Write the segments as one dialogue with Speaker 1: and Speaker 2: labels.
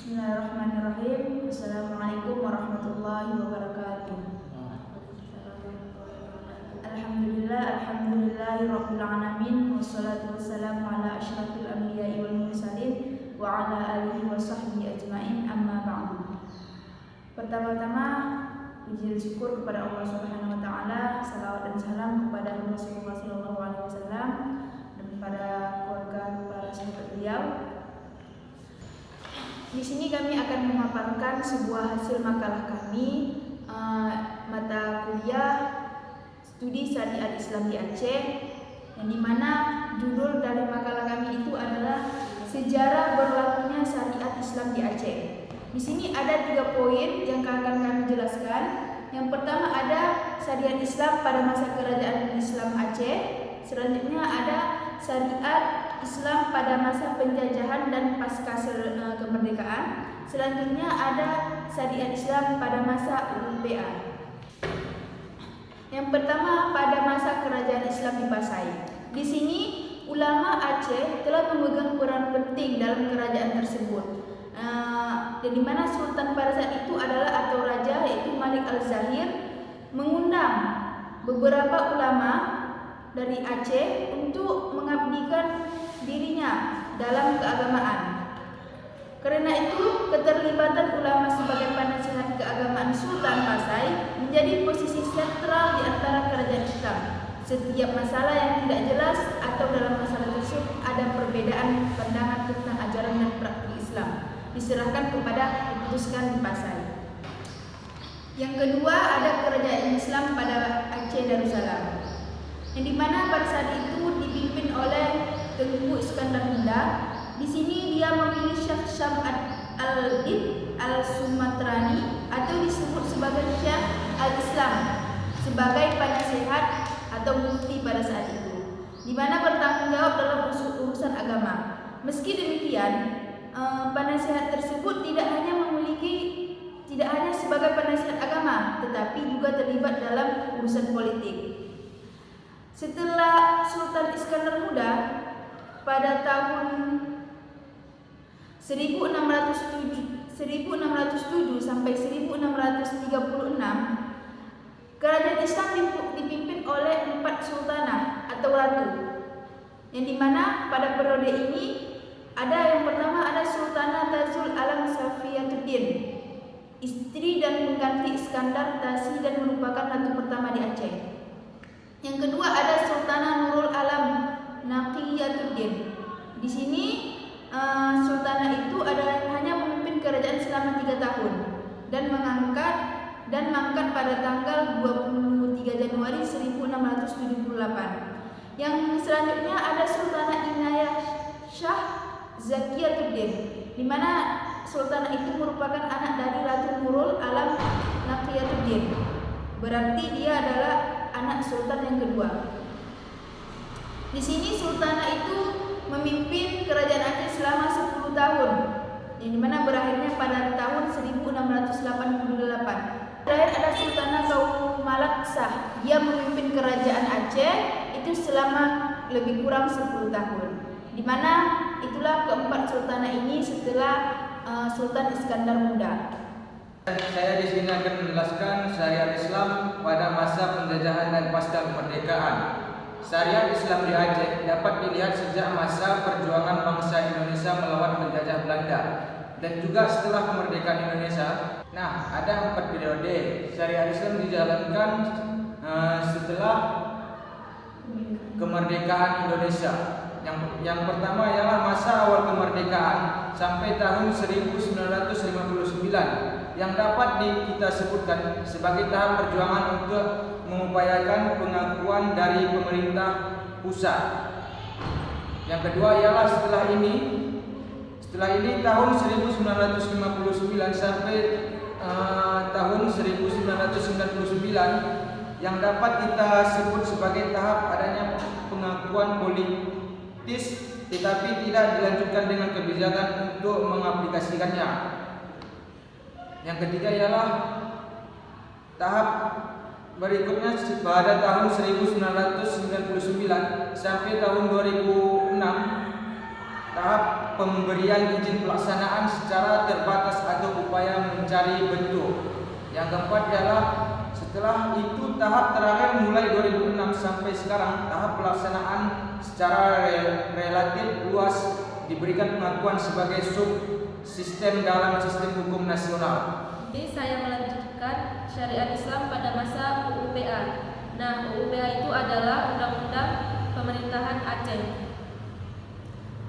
Speaker 1: Bismillahirrahmanirrahim. Assalamualaikum warahmatullahi wabarakatuh. Alhamdulillahi rabbil alamin, wassalatu wassalamu ala asyrafil anbiya'i wal mursalin wa ala alihi wa sahbihi ajmain, amma ba'du. Pertama-tama puji dan syukur kepada Allah Subhanahu wa taala, salawat dan salam kepada Rasulullah sallallahu alaihi wasallam dan kepada keluarga para sahabat beliau. Di sini kami akan memaparkan sebuah hasil makalah kami, mata kuliah studi syariat Islam di Aceh, yang dimana judul dari makalah kami itu adalah sejarah berlakunya syariat Islam di Aceh. Di sini ada 3 poin yang akan kami jelaskan. Yang pertama ada syariat Islam pada masa kerajaan Islam Aceh. Selanjutnya ada syariat Islam pada masa penjajahan dan pasca kemerdekaan. Selanjutnya ada syariat Islam pada masa UPA. Yang pertama pada masa kerajaan Islam di Pasai. Di sini ulama Aceh telah memegang peran penting dalam kerajaan tersebut. Dan di mana sultan pada saat itu adalah atau raja, yaitu Malik Al-Zahir, mengundang beberapa ulama dari Aceh untuk mengabdikan dirinya dalam keagamaan. Karena itu, keterlibatan ulama sebagai penasihat keagamaan Sultan Pasai menjadi posisi sentral di antara kerajaan Islam. Setiap masalah yang tidak jelas atau dalam masalah tersebut ada perbedaan pandangan tentang ajaran dan praktik Islam diserahkan kepada diputuskan di Pasai. Yang kedua ada kerajaan Islam pada Aceh Darussalam, yang dimana pada saat itu dipimpin oleh Tengku Iskandar Muda. Di sini dia memilih Syekh Syam Al-Din Al-Sumatrani atau disebut sebagai Syekh Al-Islam sebagai penasihat atau mufti pada saat itu, di mana bertanggung jawab dalam urusan agama. Meski demikian, penasihat tersebut tidak hanya sebagai penasihat agama, tetapi juga terlibat dalam urusan politik. Setelah Sultan Iskandar Muda pada tahun 1607 sampai 1636, kerajaan Islam dipimpin oleh 4 sultanah atau ratu, yang dimana pada periode ini ada yang pertama ada Sultanah Tazul Alam Safiyatuddin, istri dan pengganti Iskandar Tasi dan merupakan ratu pertama di Aceh. Yang kedua ada Sultanah Nurul Alam Naqiyatuddin. Di sini sultanah itu hanya memimpin kerajaan selama 3 tahun dan mangkat pada tanggal 23 Januari 1678. Yang selanjutnya ada Sultanah Inayah Shah Zakiyatuddin, di mana sultanah itu merupakan anak dari Ratu Nurul Alam Naqiyatuddin. Berarti dia adalah anak sultan yang kedua. Di sini sultanah itu memimpin kerajaan Aceh selama 10 tahun, yang dimana berakhirnya pada tahun 1688. Terakhir ada Sultanah Kaum Malak Shah. Dia memimpin kerajaan Aceh itu selama lebih kurang 10 tahun. Di mana itulah keempat sultanah ini setelah Sultan Iskandar Muda.
Speaker 2: Saya di sini akan menjelaskan syariat Islam pada masa penjajahan dan pasca kemerdekaan. Syariat Islam di Aceh dapat dilihat sejak masa perjuangan bangsa Indonesia melawan penjajah Belanda dan juga setelah kemerdekaan Indonesia. Nah, ada 4 periode syariat Islam dijalankan setelah kemerdekaan Indonesia. Yang pertama ialah masa awal kemerdekaan sampai tahun 1959, yang dapat kita sebutkan sebagai tahap perjuangan untuk mengupayakan pengakuan dari pemerintah pusat. Yang kedua ialah setelah ini tahun 1959 sampai tahun 1999, yang dapat kita sebut sebagai tahap adanya pengakuan politis tetapi tidak dilanjutkan dengan kebijakan untuk mengaplikasikannya. Yang ketiga ialah tahap berikutnya pada tahun 1999 sampai tahun 2006, tahap pemberian izin pelaksanaan secara terbatas atau upaya mencari bentuk. Yang keempat adalah setelah itu tahap terakhir mulai 2006 sampai sekarang tahap pelaksanaan secara relatif luas diberikan pengakuan sebagai subsistem dalam sistem hukum nasional.
Speaker 3: Jadi saya melanjutkan syariat Islam pada masa UUPA. Nah, UUPA itu adalah Undang-Undang Pemerintahan Aceh.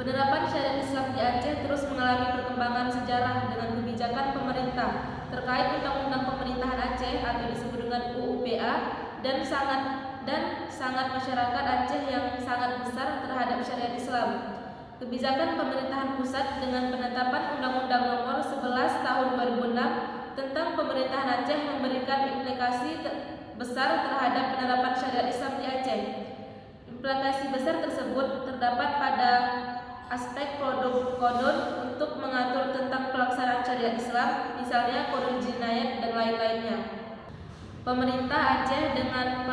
Speaker 3: Penerapan syariat Islam di Aceh terus mengalami perkembangan sejarah dengan kebijakan pemerintah terkait Undang-Undang Pemerintahan Aceh atau disebut dengan UUPA dan sangat masyarakat Aceh yang sangat besar terhadap syariat Islam. Kebijakan pemerintahan pusat dengan penetapan Undang-Undang Nomor 11 Tahun 2006 tentang pemerintahan Aceh memberikan implikasi besar terhadap penerapan syariat Islam di Aceh. Implikasi besar tersebut terdapat pada aspek kodon untuk mengatur tentang pelaksanaan syariat Islam, misalnya kodon jinayat dan lain-lainnya. Pemerintah Aceh dengan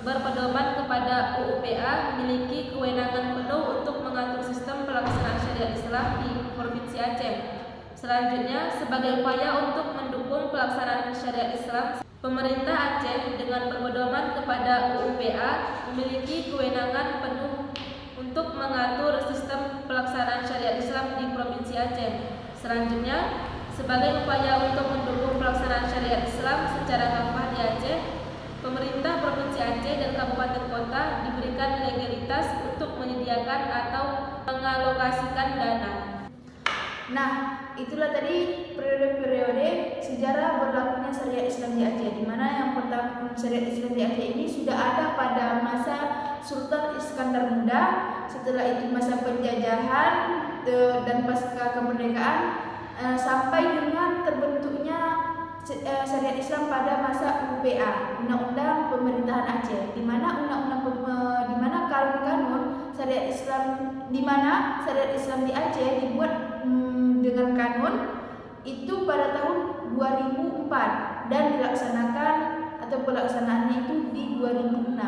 Speaker 3: berpedoman kepada UUPA memiliki kewenangan penuh untuk mengatur sistem pelaksanaan syariat Islam di Provinsi Aceh. Selanjutnya, sebagai upaya untuk mendukung pelaksanaan syariat Islam, pemerintah Aceh dengan berpedoman kepada UUPA memiliki kewenangan penuh untuk mengatur sistem pelaksanaan syariat Islam di Provinsi Aceh. Selanjutnya, sebagai upaya untuk mendukung pelaksanaan syariat Islam secara kafah di Aceh, pemerintah Provinsi Aceh dan kabupaten kota diberikan legalitas untuk menyediakan atau mengalokasikan dana.
Speaker 1: Nah, itulah tadi periode-periode sejarah berlakunya syariat Islam di Aceh, di mana yang pertama syariat Islam di Aceh ini sudah ada pada masa Sultan Iskandar Muda, setelah itu masa penjajahan dan pasca kemerdekaan, sampai dengan terbentuknya syariat Islam pada masa UUPA, Undang-Undang Pemerintahan Aceh, di mana kanun syariat Islam, di mana syariat Islam di Aceh dibuat dengan kanun itu pada tahun 2004 dan dilaksanakan atau pelaksanaannya itu di 2006.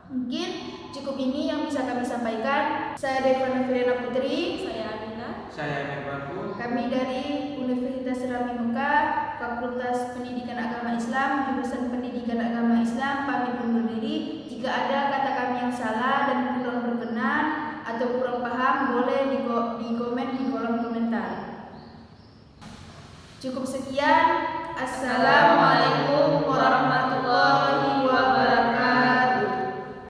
Speaker 1: Mungkin cukup ini yang bisa kami sampaikan. Saya Devana Firena Putri,
Speaker 3: Saya Amina.
Speaker 2: Saya Mirbanku.
Speaker 1: kami dari Universitas Rami Mekah, Fakultas Pendidikan Agama Islam, jurusan Pendidikan Agama Islam, pamit undur diri. Jika ada kata kami yang salah dan kurang berkenan atau kurang paham, boleh di komen di kolom komentar. Cukup sekian. Assalamualaikum warahmatullahi wabarakatuh.